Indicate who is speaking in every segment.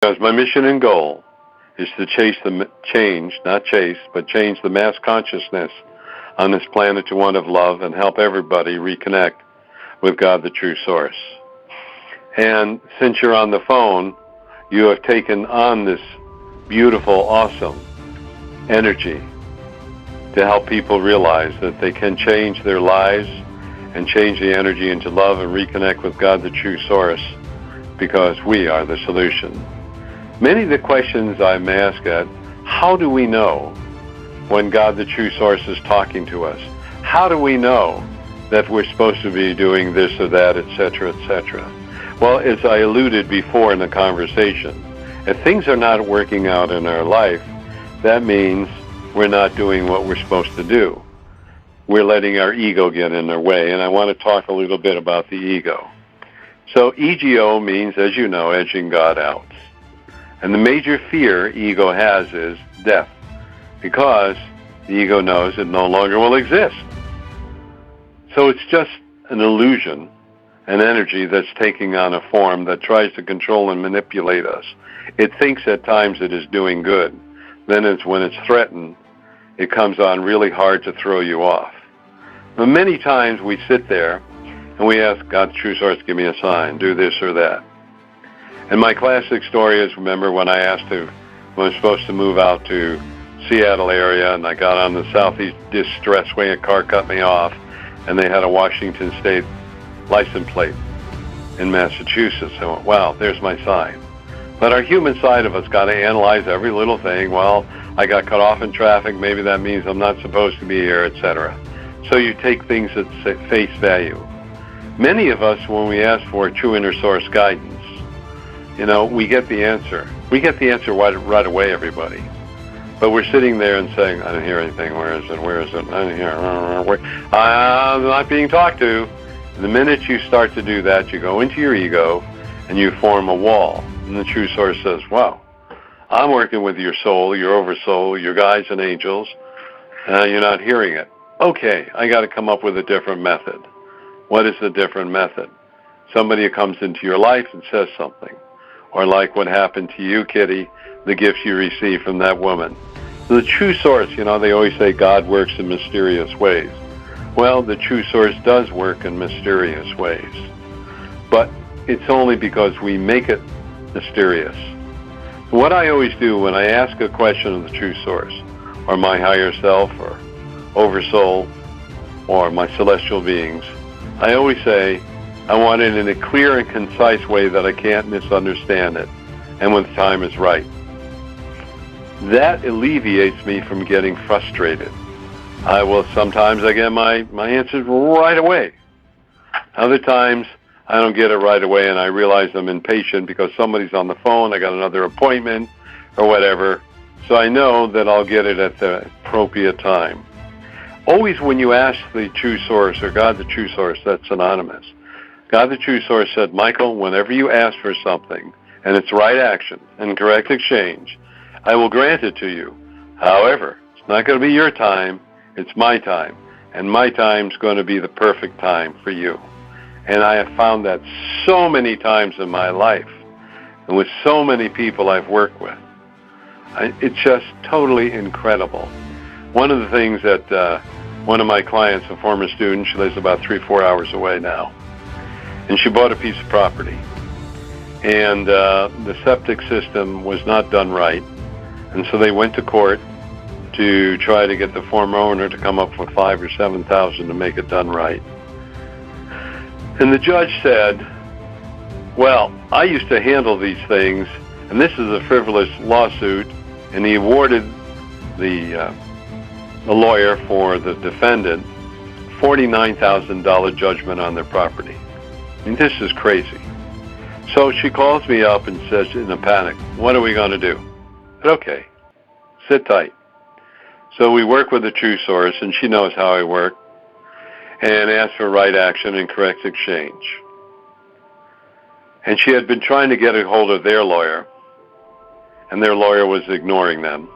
Speaker 1: Because my mission and goal is to change the mass consciousness on this planet to one of love and help everybody reconnect with God, the true source. And since you're on the phone, you have taken on this beautiful, awesome energy to help people realize that they can change their lives and change the energy into love and reconnect with God, the true source, because we are the solution. Many of the questions I'm asked at, how do we know when God, the true source, is talking to us? How do we know that we're supposed to be doing this or that, etc., etc.? Well, as I alluded before in the conversation, if things are not working out in our life, that means we're not doing what we're supposed to do. We're letting our ego get in our way, and I want to talk a little bit about the ego. So ego means, as you know, edging God out. And the major fear ego has is death, because the ego knows it no longer will exist. So it's just an illusion, an energy that's taking on a form that tries to control and manipulate us. It thinks at times it is doing good. Then when it's threatened, it comes on really hard to throw you off. But many times we sit there and we ask God, the true source, give me a sign, do this or that. And my classic story is, remember when I asked when I was supposed to move out to Seattle area, and I got on the Southeast Expressway, a car cut me off, and they had a Washington State license plate in Massachusetts. I went, wow, there's my sign. But our human side of us got to analyze every little thing. Well, I got cut off in traffic, maybe that means I'm not supposed to be here, etc. So you take things at face value. Many of us, when we ask for true inner source guidance, we get the answer. We get the answer right away, everybody. But we're sitting there and saying, I don't hear anything. Where is it? Where is it? I don't hear. I'm not being talked to. And the minute you start to do that, you go into your ego and you form a wall. And the true source says, wow, I'm working with your soul, your oversoul, your guides and angels. You're not hearing it. Okay, I got to come up with a different method. What is the different method? Somebody who comes into your life and says something. Or like what happened to you, Kitty, the gifts you received from that woman. The true source, they always say God works in mysterious ways. Well, the true source does work in mysterious ways. But it's only because we make it mysterious. What I always do when I ask a question of the true source, or my higher self, or oversoul, or my celestial beings, I always say, I want it in a clear and concise way that I can't misunderstand it, and when the time is right. That alleviates me from getting frustrated. Sometimes I get my answers right away. Other times, I don't get it right away, and I realize I'm impatient because somebody's on the phone, I got another appointment, or whatever, so I know that I'll get it at the appropriate time. Always when you ask the true source, or God the true source, that's synonymous. God the true source said, Michael, whenever you ask for something, and it's right action and correct exchange, I will grant it to you. However, it's not going to be your time, it's my time, and my time's going to be the perfect time for you. And I have found that so many times in my life, and with so many people I've worked with. It's just totally incredible. One of the things that one of my clients, a former student, she lives about 3-4 hours away now, and she bought a piece of property. And the septic system was not done right, and so they went to court to try to get the former owner to come up with $5,000 or $7,000 to make it done right. And the judge said, well, I used to handle these things, and this is a frivolous lawsuit, and he awarded the lawyer for the defendant $49,000 judgment on their property. I mean, this is crazy. So she calls me up and says in a panic, what are we going to do? I said, okay, sit tight. So we work with the true source, and she knows how I work, and ask for right action and correct exchange. And she had been trying to get a hold of their lawyer, and their lawyer was ignoring them.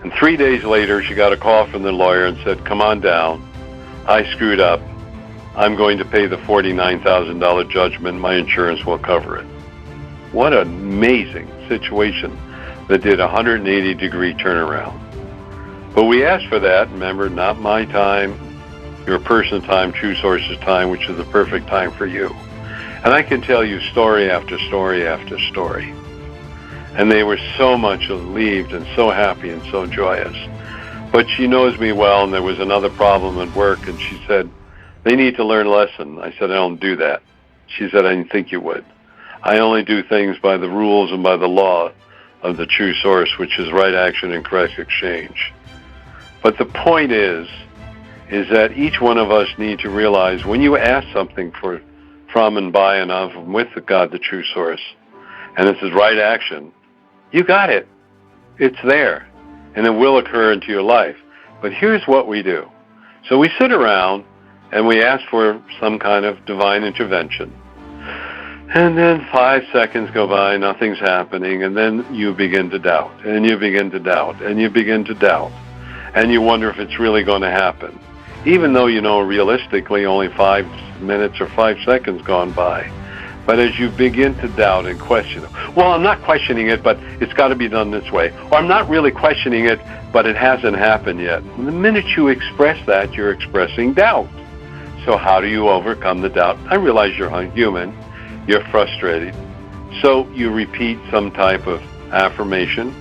Speaker 1: And 3 days later, she got a call from the lawyer and said, come on down. I screwed up. I'm going to pay the $49,000 judgment. My insurance will cover it. What an amazing situation that did a 180-degree turnaround. But we asked for that. Remember, not my time, your person's time, True Source's time, which is the perfect time for you. And I can tell you story after story after story. And they were so much relieved and so happy and so joyous. But she knows me well, and there was another problem at work, and she said, they need to learn a lesson. I said, I don't do that. She said, I didn't think you would. I only do things by the rules and by the law of the True Source, which is right action and correct exchange. But the point is that each one of us need to realize when you ask something from and by and of and with the God, the True Source, and this is right action, you got it. It's there, and it will occur into your life. But here's what we do. So we sit around and we ask for some kind of divine intervention. And then 5 seconds go by, nothing's happening, and then you begin to doubt, and you begin to doubt, and you begin to doubt, and you wonder if it's really going to happen, even though you know realistically only 5 minutes or 5 seconds gone by. But as you begin to doubt and question, well, I'm not questioning it, but it's got to be done this way, or I'm not really questioning it, but it hasn't happened yet. And the minute you express that, you're expressing doubt. So how do you overcome the doubt? I realize you're human. You're frustrated. So you repeat some type of affirmation,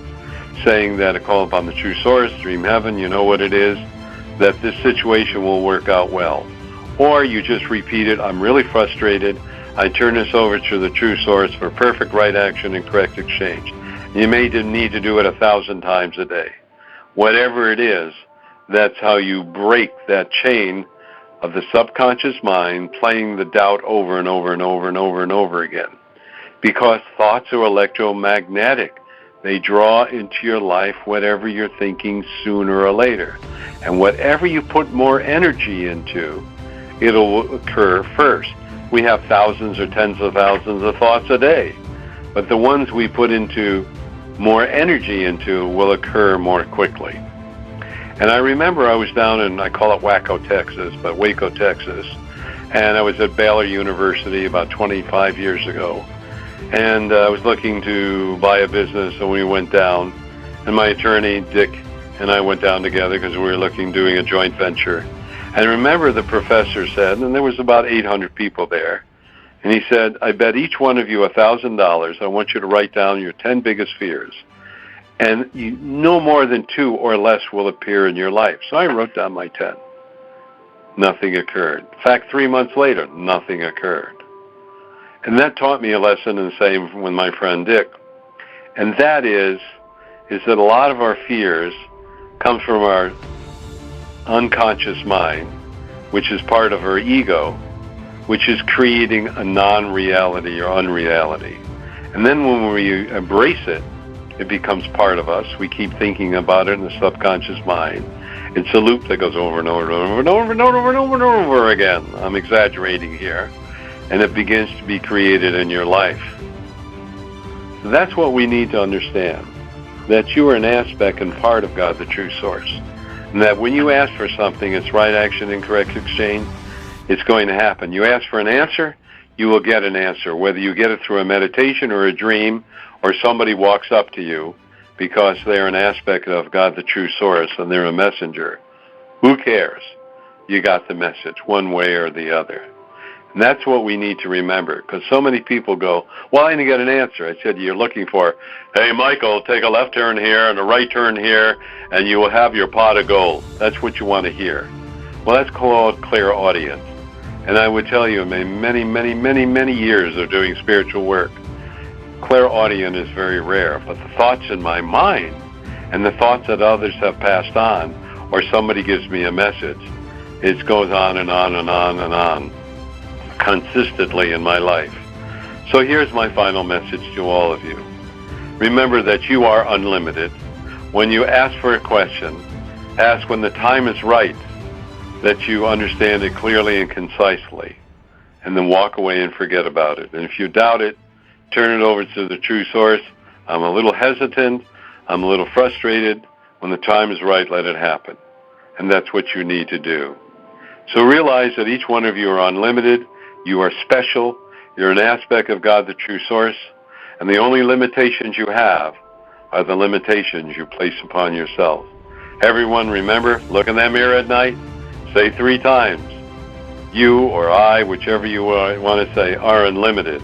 Speaker 1: saying that I call upon the True Source, dream heaven, you know what it is, that this situation will work out well. Or you just repeat it, I'm really frustrated. I turn this over to the True Source for perfect right action and correct exchange. You may need to do it 1,000 times a day. Whatever it is, that's how you break that chain of the subconscious mind playing the doubt over and over and over and over and over again. Because thoughts are electromagnetic. They draw into your life whatever you're thinking sooner or later. And whatever you put more energy into, it'll occur first. We have thousands or tens of thousands of thoughts a day. But the ones we put into more energy into will occur more quickly. And I remember I was down in, I call it Waco, Texas, but Waco, Texas. And I was at Baylor University about 25 years ago. And I was looking to buy a business, and we went down. And my attorney, Dick, and I went down together because we were doing a joint venture. And I remember the professor said, and there was about 800 people there, and he said, I bet each one of you $1,000. I want you to write down your 10 biggest fears. And no more than 2 or less will appear in your life. So I wrote down my 10. Nothing occurred. In fact, 3 months later, nothing occurred. And that taught me a lesson, and the same with my friend Dick. And that is that a lot of our fears come from our unconscious mind, which is part of our ego, which is creating a non-reality or unreality. And then when we embrace it, it becomes part of us. We keep thinking about it in the subconscious mind. It's a loop that goes over and over and over and over and over and over and over again. I'm exaggerating here. And it begins to be created in your life. So that's what we need to understand, that you are an aspect and part of God, the True Source. And that when you ask for something, it's right action and correct exchange, it's going to happen. You ask for an answer, you will get an answer, whether you get it through a meditation or a dream, or somebody walks up to you because they're an aspect of God, the True Source, and they're a messenger. Who cares? You got the message one way or the other. And that's what we need to remember, because so many people go, well, I didn't get an answer. I said, you're looking for, hey, Michael, take a left turn here and a right turn here, and you will have your pot of gold. That's what you want to hear. Well, that's called clairaudience. And I would tell you, many, many, many, many years of doing spiritual work, clairaudience is very rare. But the thoughts in my mind and the thoughts that others have passed on, or somebody gives me a message, it goes on and on and on and on, consistently in my life. So here's my final message to all of you. Remember that you are unlimited. When you ask for a question, ask when the time is right, that you understand it clearly and concisely, and then walk away and forget about it. And if you doubt it, turn it over to the True Source. I'm a little hesitant. I'm a little frustrated. When the time is right, let it happen. And that's what you need to do. So realize that each one of you are unlimited. You are special. You're an aspect of God, the True Source. And the only limitations you have are the limitations you place upon yourself. Everyone, remember, look in that mirror at night, say 3 times, you or I, whichever you want to say, are unlimited.